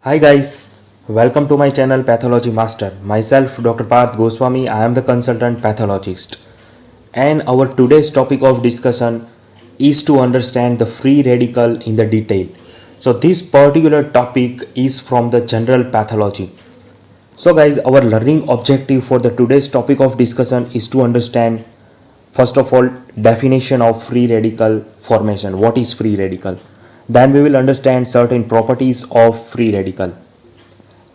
Hi guys, welcome to my channel Pathology Master. Myself Dr. Parth Goswami, I am the consultant pathologist. And our today's topic of discussion is to understand the free radical in the detail. So this particular topic is from the general pathology. So guys, our learning objective for the today's topic of discussion is to understand first of all definition of free radical formation. What is free radical? Then we will understand certain properties of free radical.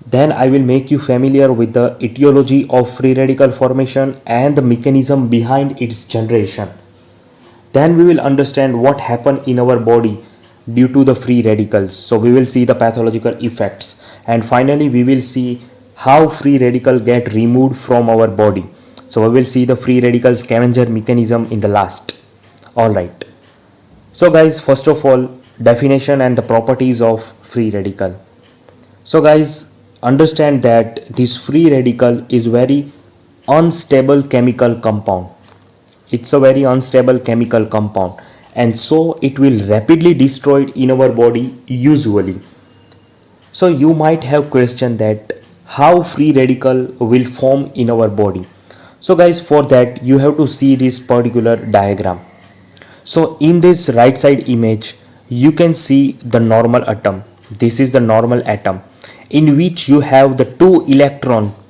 Then I will make you familiar with the etiology of free radical formation and the mechanism behind its generation. Then we will understand what happens in our body due to the free radicals. So we will see the pathological effects, and finally we will see how free radical get removed from our body. So we will see the free radical scavenger mechanism in the last. All right. So guys, first of all, definition and the properties of free radical. So guys, understand that this free radical is very unstable chemical compound. It's a very unstable chemical compound, and so it will rapidly destroyed in our body usually. So you might have questioned that how free radical will form in our body. So guys, for that you have to see this particular diagram. So in this right side image, you can see the normal atom. This is the normal atom in which you have the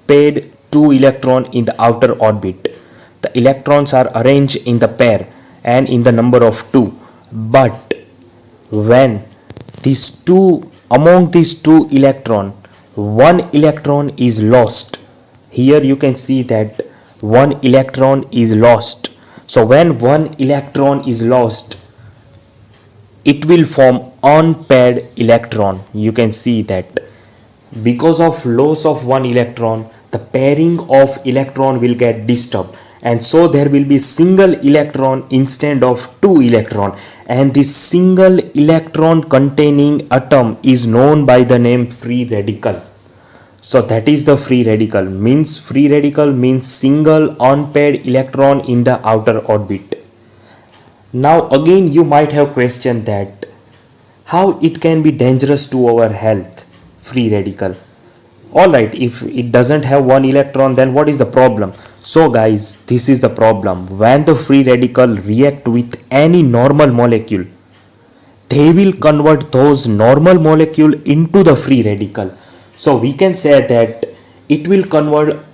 paired two electron in the outer orbit. The electrons are arranged in the pair and in the number of 2. But when among these two electron, one electron is lost. Here you can see that one electron is lost. So when one electron is lost, it will form unpaired electron. You can see that because of loss of one electron, the pairing of electron will get disturbed, and so there will be single electron instead of two electron, and this single electron containing atom is known by the name free radical. So that is the free radical. Free radical means single unpaired electron in the outer orbit. Now again you might have questioned that how it can be dangerous to our health, free radical. Alright, if it doesn't have one electron, then what is the problem? So guys, this is the problem. When the free radical react with any normal molecule, they will convert those normal molecule into the free radical. So we can say that it will convert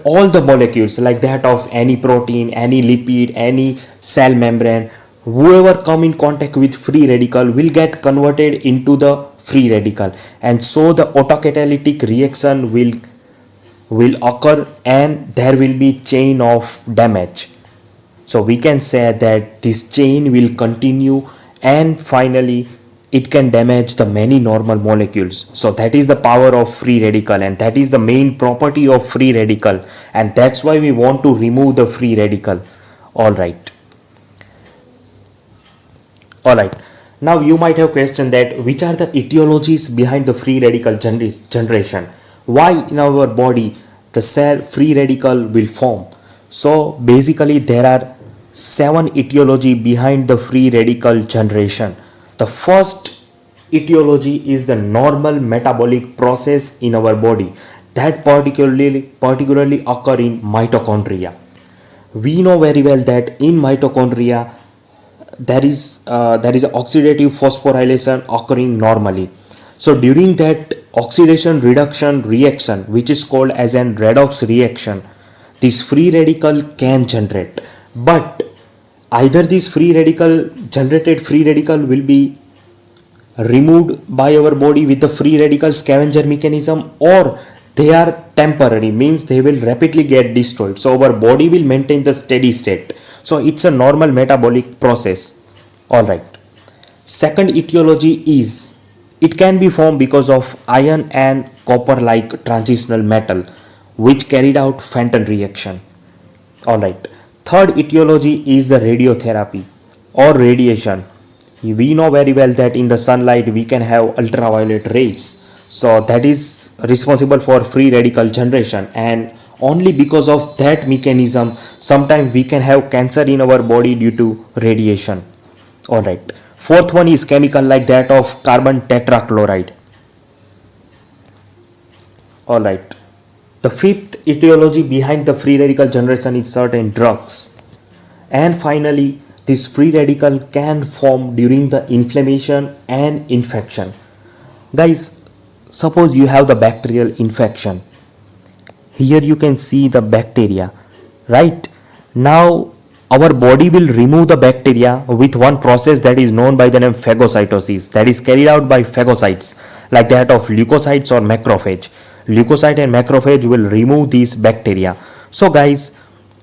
all the molecules like that of any protein, any lipid, any cell membrane. Whoever come in contact with free radical will get converted into the free radical, and so the autocatalytic reaction will occur and there will be chain of damage. So we can say that this chain will continue and finally it can damage the many normal molecules. So that is the power of free radical, and that is the main property of free radical, and that's why we want to remove the free radical. Alright. Now you might have questioned that which are the etiologies behind the free radical generation. Why in our body the free radical will form? So basically there are 7 etiology behind the free radical generation. The first etiology is the normal metabolic process in our body that particularly occur in mitochondria. We know very well that in mitochondria there is oxidative phosphorylation occurring normally. So during that oxidation reduction reaction, which is called as an redox reaction, this free radical can generate. But either this generated free radical will be removed by our body with the free radical scavenger mechanism, or they are temporary, means they will rapidly get destroyed. So our body will maintain the steady state. So it's a normal metabolic process. Alright. Second etiology is it can be formed because of iron and copper like transitional metal which carried out Fenton reaction. Alright. Third etiology is the radiotherapy or radiation. We know very well that in the sunlight we can have ultraviolet rays. So that is responsible for free radical generation, and only because of that mechanism sometimes we can have cancer in our body due to radiation. Alright. Fourth one is chemical like that of carbon tetrachloride. All right. The fifth etiology behind the free radical generation is certain drugs. And finally, this free radical can form during the inflammation and infection. Guys, suppose you have the bacterial infection. Here you can see the bacteria, right? Now our body will remove the bacteria with one process that is known by the name phagocytosis, that is carried out by phagocytes like that of leukocytes or macrophage. Leukocyte and macrophage will remove these bacteria. So guys,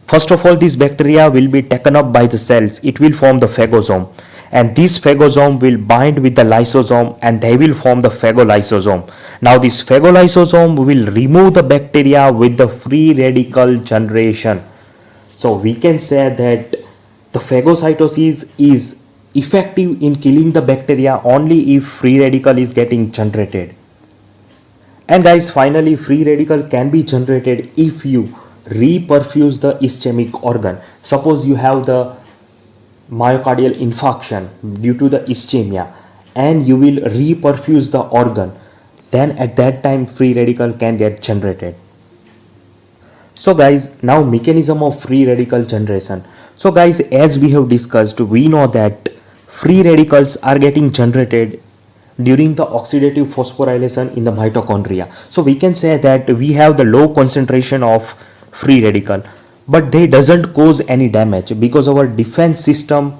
first of all, this bacteria will be taken up by the cells. It will form the phagosome, and this phagosome will bind with the lysosome and they will form the phagolysosome. Now this phagolysosome will remove the bacteria with the free radical generation. So we can say that the phagocytosis is effective in killing the bacteria only if free radical is getting generated. And guys, finally, free radical can be generated if you reperfuse the ischemic organ. Suppose you have the myocardial infarction due to the ischemia and you will reperfuse the organ, then at that time free radical can get generated. So guys, now mechanism of free radical generation. So guys, as we have discussed, we know that free radicals are getting generated during the oxidative phosphorylation in the mitochondria. So we can say that we have the low concentration of free radical, but they doesn't cause any damage because our defense system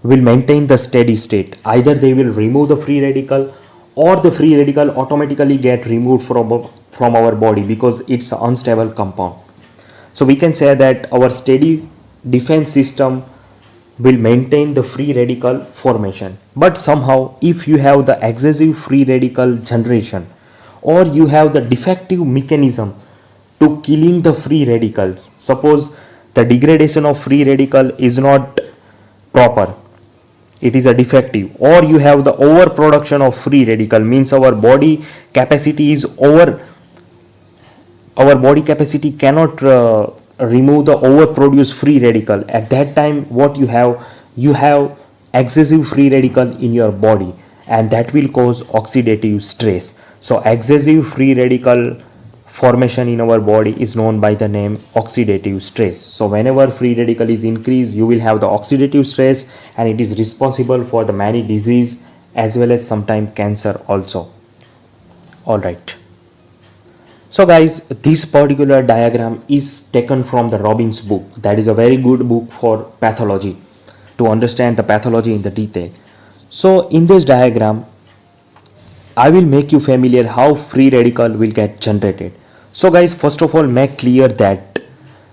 will maintain the steady state. Either they will remove the free radical or the free radical automatically get removed from our body because it's an unstable compound. So we can say that our steady defense system will maintain the free radical formation. But somehow if you have the excessive free radical generation or you have the defective mechanism to killing the free radicals, suppose the degradation of free radical is not proper, it is a defective, or you have the overproduction of free radical, means our body capacity is over, our body capacity cannot remove the overproduced free radical. At that time what you have excessive free radical in your body, and that will cause oxidative stress. So excessive free radical formation in our body is known by the name oxidative stress. So whenever free radical is increased, you will have the oxidative stress, and it is responsible for the many disease as well as sometimes cancer also. All right. So guys, this particular diagram is taken from the Robbins book. That is a very good book for pathology, to understand the pathology in the detail. So in this diagram, I will make you familiar how free radical will get generated. So guys, first of all, make clear that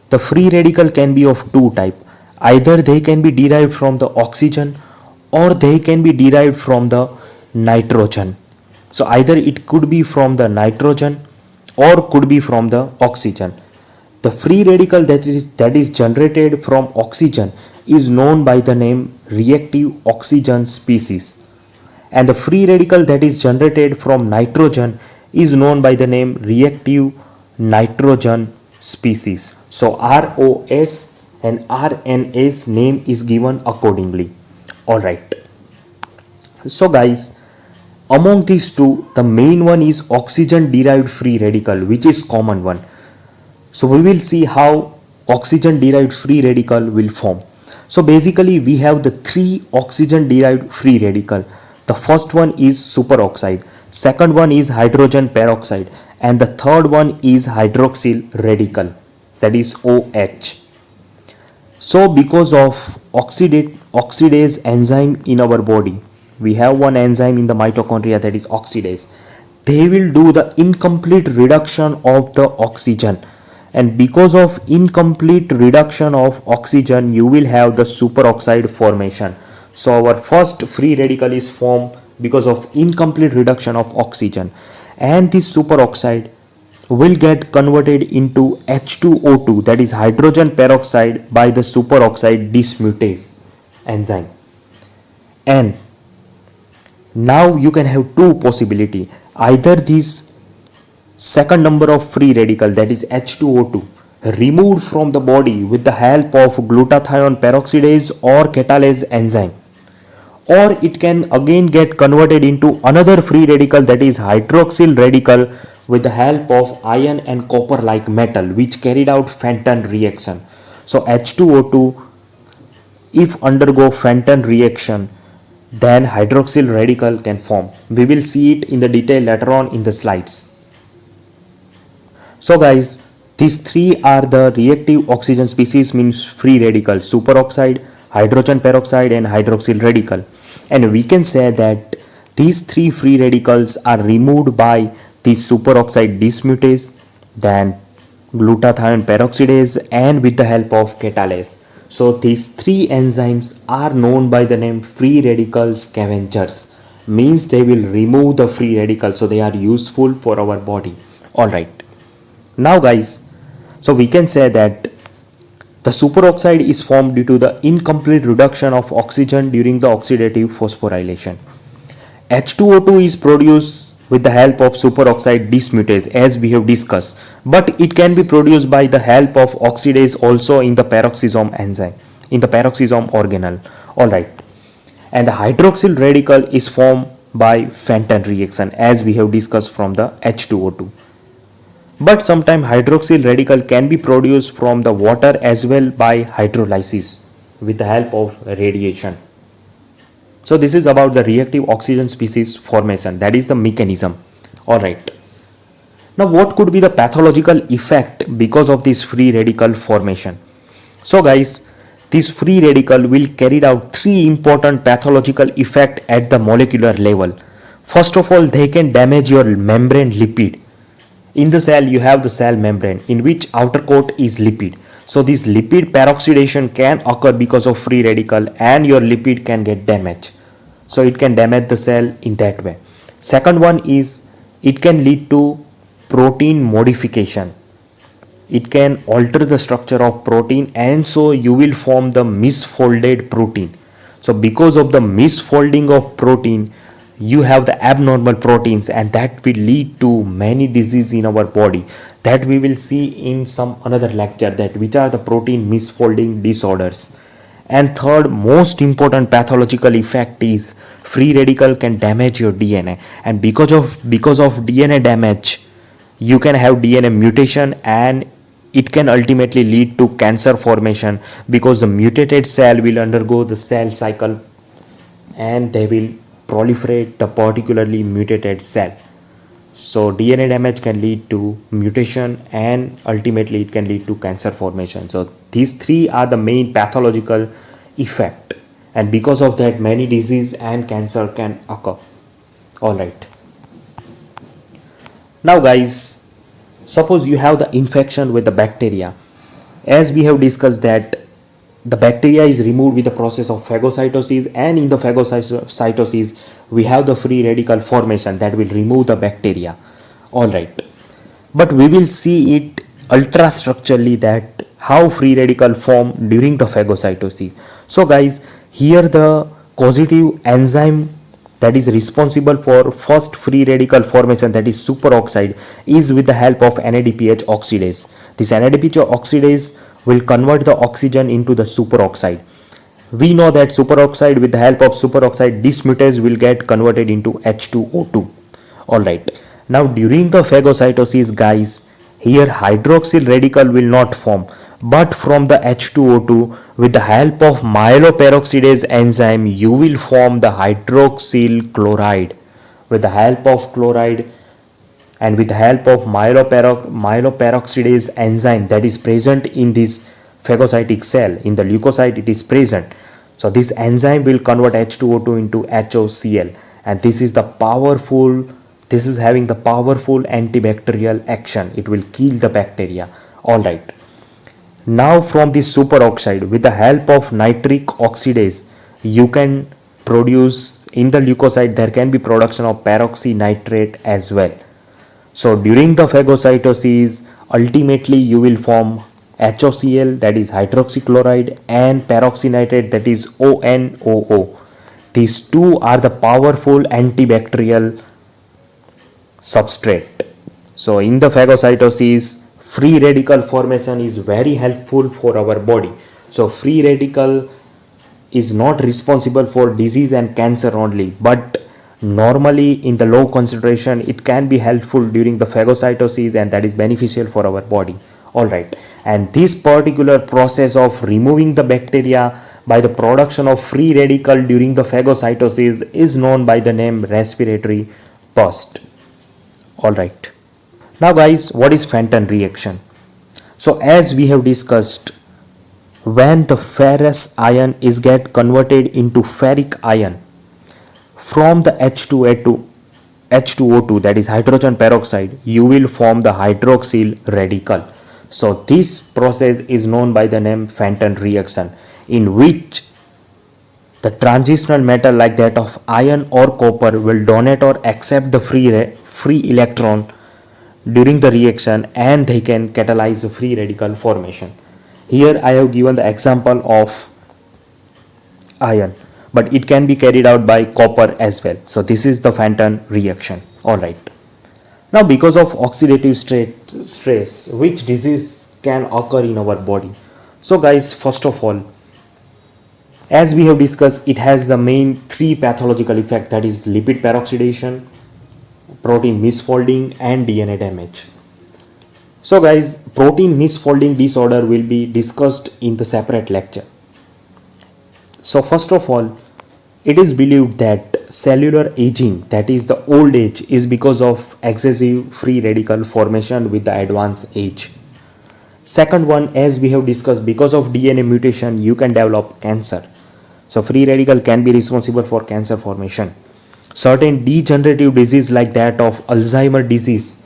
the free radical can be of two types. Either they can be derived from the oxygen or they can be derived from the nitrogen. So either it could be from the nitrogen or could be from the oxygen. The free radical that is generated from oxygen is known by the name reactive oxygen species, and the free radical that is generated from nitrogen is known by the name reactive nitrogen species. So ROS and RNS name is given accordingly. All right. So guys, among these two, the main one is oxygen derived free radical, which is common one. So we will see how oxygen derived free radical will form. So basically we have the three oxygen derived free radical. The first one is superoxide, second one is hydrogen peroxide, and the third one is hydroxyl radical, that is OH. So because of oxidase enzyme in our body, we have one enzyme in the mitochondria, that is oxidase. They will do the incomplete reduction of the oxygen, and because of incomplete reduction of oxygen, you will have the superoxide formation. So our first free radical is formed because of incomplete reduction of oxygen, and this superoxide will get converted into H2O2, that is hydrogen peroxide, by the superoxide dismutase enzyme. And now you can have two possibility. Either this second number of free radical, that is H2O2, removed from the body with the help of glutathione peroxidase or catalase enzyme, or it can again get converted into another free radical, that is hydroxyl radical, with the help of iron and copper like metal which carried out Fenton reaction. So H2O2 if undergo Fenton reaction, then hydroxyl radical can form. We will see it in the detail later on in the slides. So guys, these three are the reactive oxygen species means free radicals: superoxide, hydrogen peroxide and hydroxyl radical. And we can say that these three free radicals are removed by the superoxide dismutase, then glutathione peroxidase and with the help of catalase. So these three enzymes are known by the name free radical scavengers, means they will remove the free radicals, so they are useful for our body. Alright. Now guys, so we can say that the superoxide is formed due to the incomplete reduction of oxygen during the oxidative phosphorylation. H2O2 is produced with the help of superoxide dismutase as we have discussed, but it can be produced by the help of oxidase also in the peroxisome enzyme, in the peroxisome organelle. Alright. And the hydroxyl radical is formed by Fenton reaction as we have discussed from the H2O2. But sometimes hydroxyl radical can be produced from the water as well by hydrolysis with the help of radiation. So this is about the reactive oxygen species formation, that is the mechanism. Alright. Now what could be the pathological effect because of this free radical formation? So guys, this free radical will carry out three important pathological effects at the molecular level. First of all, they can damage your membrane lipid. In the cell you have the cell membrane in which outer coat is lipid. So this lipid peroxidation can occur because of free radical and your lipid can get damaged. So it can damage the cell in that way. Second one is it can lead to protein modification. It can alter the structure of protein and so you will form the misfolded protein. So because of the misfolding of protein, you have the abnormal proteins and that will lead to many diseases in our body, that we will see in some another lecture, that which are the protein misfolding disorders. And third most important pathological effect is free radical can damage your DNA, and because of DNA damage you can have DNA mutation and it can ultimately lead to cancer formation, because the mutated cell will undergo the cell cycle and they will proliferate the particularly mutated cell. So DNA damage can lead to mutation and ultimately it can lead to cancer formation. So these three are the main pathological effect, and because of that many disease and cancer can occur. Alright. Now guys, suppose you have the infection with the bacteria. As we have discussed that the bacteria is removed with the process of phagocytosis, and in the phagocytosis we have the free radical formation that will remove the bacteria. Alright, but we will see it ultrastructurally that how free radical form during the phagocytosis. So guys, here the causative enzyme that is responsible for first free radical formation, that is superoxide, is with the help of NADPH oxidase. This NADPH oxidase will convert the oxygen into the superoxide. We know that superoxide with the help of superoxide dismutase will get converted into H2O2. Alright. Now during the phagocytosis guys, here hydroxyl radical will not form, but from the H2O2 with the help of myeloperoxidase enzyme you will form the hydroxyl chloride. With the help of chloride and with the help of myeloperoxidase enzyme that is present in this phagocytic cell, in the leukocyte it is present. So this enzyme will convert H2O2 into HOCl, and this is having the powerful antibacterial action. It will kill the bacteria. Alright. Now from this superoxide with the help of nitric oxidase you can produce, in the leukocyte there can be production of peroxynitrate as well. So during the phagocytosis ultimately you will form HOCl, that is hydroxychloride, and peroxynitrate, that is ONOO. These two are the powerful antibacterial substrate. So in the phagocytosis free radical formation is very helpful for our body. So free radical is not responsible for disease and cancer only, but Normally in the low concentration it can be helpful during the phagocytosis, and that is beneficial for our body. All right, and this particular process of removing the bacteria by the production of free radical during the phagocytosis is known by the name respiratory burst. All right, now guys, what is Fenton reaction? So as we have discussed, when the ferrous ion is get converted into ferric ion from the H2O2, that is hydrogen peroxide, you will form the hydroxyl radical. So this process is known by the name Fenton reaction, in which the transitional metal like that of iron or copper will donate or accept the free electron during the reaction, and they can catalyze the free radical formation. Here I have given the example of iron, but it can be carried out by copper as well. So this is the Fenton reaction. All right. Now, because of oxidative stress, which disease can occur in our body? So guys, first of all, as we have discussed, it has the main three pathological effects, that is lipid peroxidation, protein misfolding, and DNA damage. So guys, protein misfolding disorder will be discussed in the separate lecture. So first of all, it is believed that cellular aging, that is the old age, is because of excessive free radical formation with the advanced age. Second one, as we have discussed, because of DNA mutation you can develop cancer. So free radical can be responsible for cancer formation. Certain degenerative disease like that of Alzheimer disease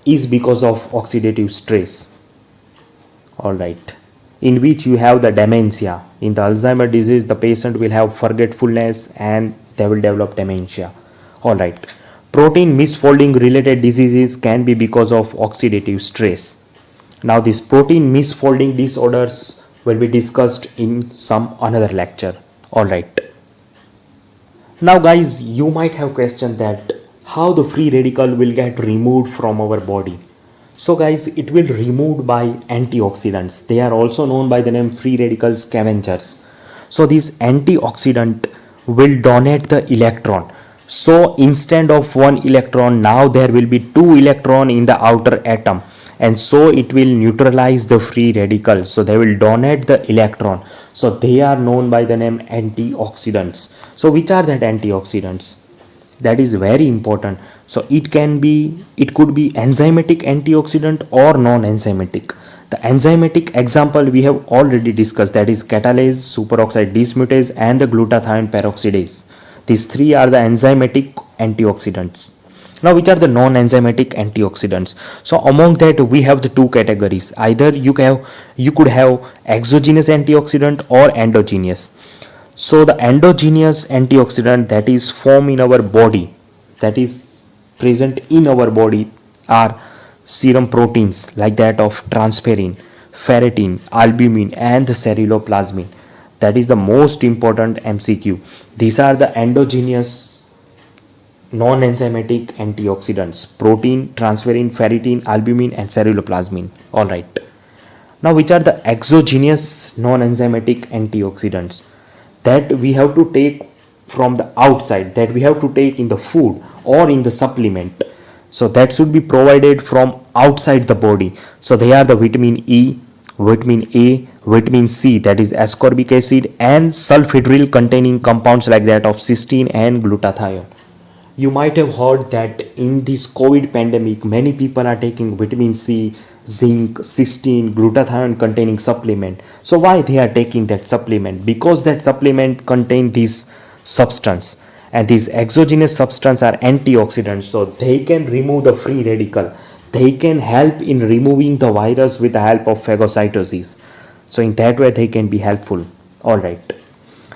is because of oxidative stress. All right, in which you have the dementia. In the Alzheimer disease, the patient will have forgetfulness and they will develop dementia. All right, protein misfolding related diseases can be because of oxidative stress. Now this protein misfolding disorders will be discussed in some another lecture. All right, now guys, you might have questioned that how the free radical will get removed from our body. So guys, it will removed by antioxidants. They are also known by the name free radical scavengers. So this antioxidant will donate the electron. So instead of one electron, now there will be two electron in the outer atom, and so it will neutralize the free radical. So they will donate the electron. So they are known by the name antioxidants. So which are that antioxidants? That is very important. So it could be enzymatic antioxidant or non-enzymatic. The enzymatic example we have already discussed, that is catalase, superoxide dismutase, and the glutathione peroxidase. These three are the enzymatic antioxidants. Now which are the non-enzymatic antioxidants? So among that we have the two categories. Either you could have exogenous antioxidant or endogenous. So the endogenous antioxidant that is formed in our body, that is present in our body, are serum proteins like that of transferrin, ferritin, albumin, and the ceruloplasmin. That is the most important MCQ. These are the endogenous non-enzymatic antioxidants: protein, transferrin, ferritin, albumin, and ceruloplasmin. All right. Now which are the exogenous non-enzymatic antioxidants? That we have to take from the outside, that we have to take in the food or in the supplement. So that should be provided from outside the body. So they are the vitamin E, vitamin A, vitamin C, that is ascorbic acid, and sulfhydryl containing compounds like that of cysteine and glutathione. You might have heard that in this COVID pandemic, many people are taking vitamin C, zinc, cysteine, glutathione containing supplement. So why they are taking that supplement? Because that supplement contain this substance, and these exogenous substance are antioxidants. So they can remove the free radical. They can help in removing the virus with the help of phagocytosis. So in that way they can be helpful. All right.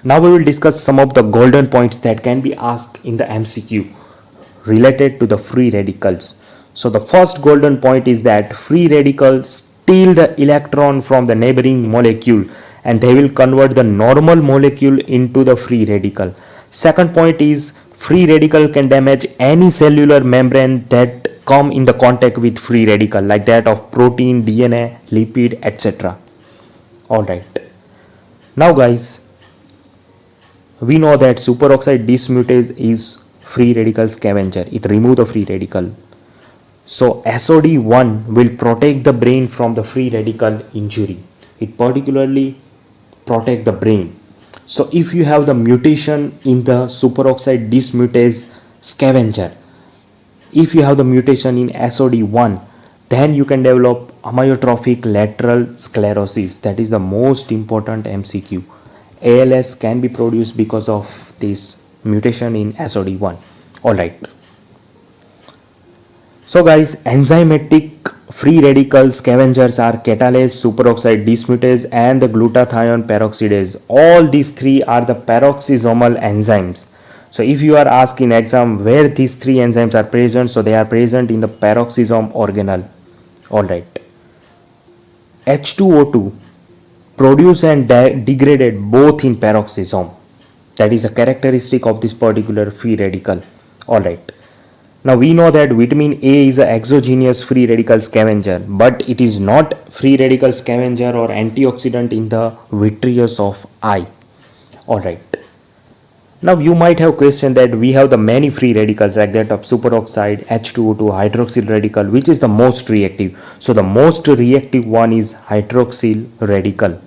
Now we will discuss some of the golden points that can be asked in the MCQ related to the free radicals. So the first golden point is that free radicals steal the electron from the neighboring molecule, and they will convert the normal molecule into the free radical. Second point is free radical can damage any cellular membrane that come in the contact with free radical, like that of protein, DNA, lipid, etc. All right. Now guys, we know that superoxide dismutase is free radical scavenger. It remove the free radical. So SOD1 will protect the brain from the free radical injury. It particularly protect the brain. So if you have the mutation in the superoxide dismutase scavenger, if you have the mutation in SOD1, then you can develop amyotrophic lateral sclerosis. That is the most important MCQ. ALS can be produced because of this mutation in SOD1. Alright. So guys, enzymatic free radical scavengers are catalase, superoxide dismutase and the glutathione peroxidase. All these three are the peroxisomal enzymes. So if you are asked in exam where these three enzymes are present, so they are present in the peroxisome organelle. Alright. H2O2 produced and degraded both in peroxisome. That is a characteristic of this particular free radical. Alright. Now we know that vitamin A is an exogenous free radical scavenger, but it is not free radical scavenger or antioxidant in the vitreous of eye. Alright. Now you might have questioned that we have the many free radicals like that of superoxide, H2O2, hydroxyl radical, which is the most reactive. So the most reactive one is hydroxyl radical.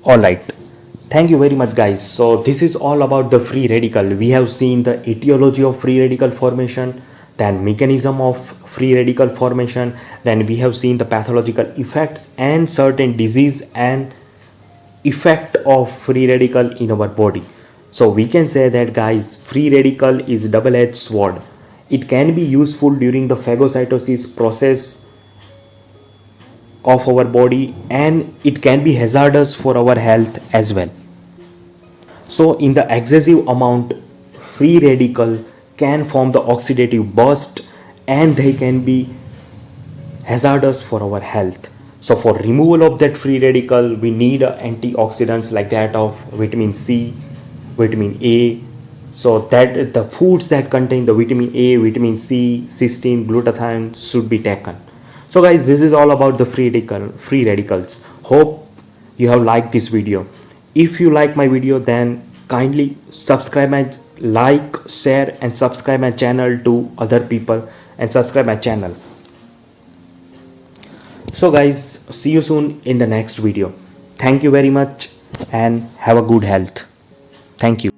Alright. Thank you very much guys. So this is all about the free radical. We have seen the etiology of free radical formation, then mechanism of free radical formation, then we have seen the pathological effects and certain disease and effect of free radical in our body. So we can say that guys, free radical is double-edged sword. It can be useful during the phagocytosis process of our body and it can be hazardous for our health as well. So in the excessive amount, free radical can form the oxidative burst and they can be hazardous for our health. So for removal of that free radical, we need antioxidants like that of vitamin C, vitamin A. So that the foods that contain the vitamin A, vitamin C, cysteine, glutathione should be taken. So guys, this is all about the free radicals. Hope you have liked this video. If you like my video, then kindly subscribe my like, share and subscribe my channel to other people and subscribe my channel. So guys, see you soon in the next video. Thank you very much and have a good health. Thank you.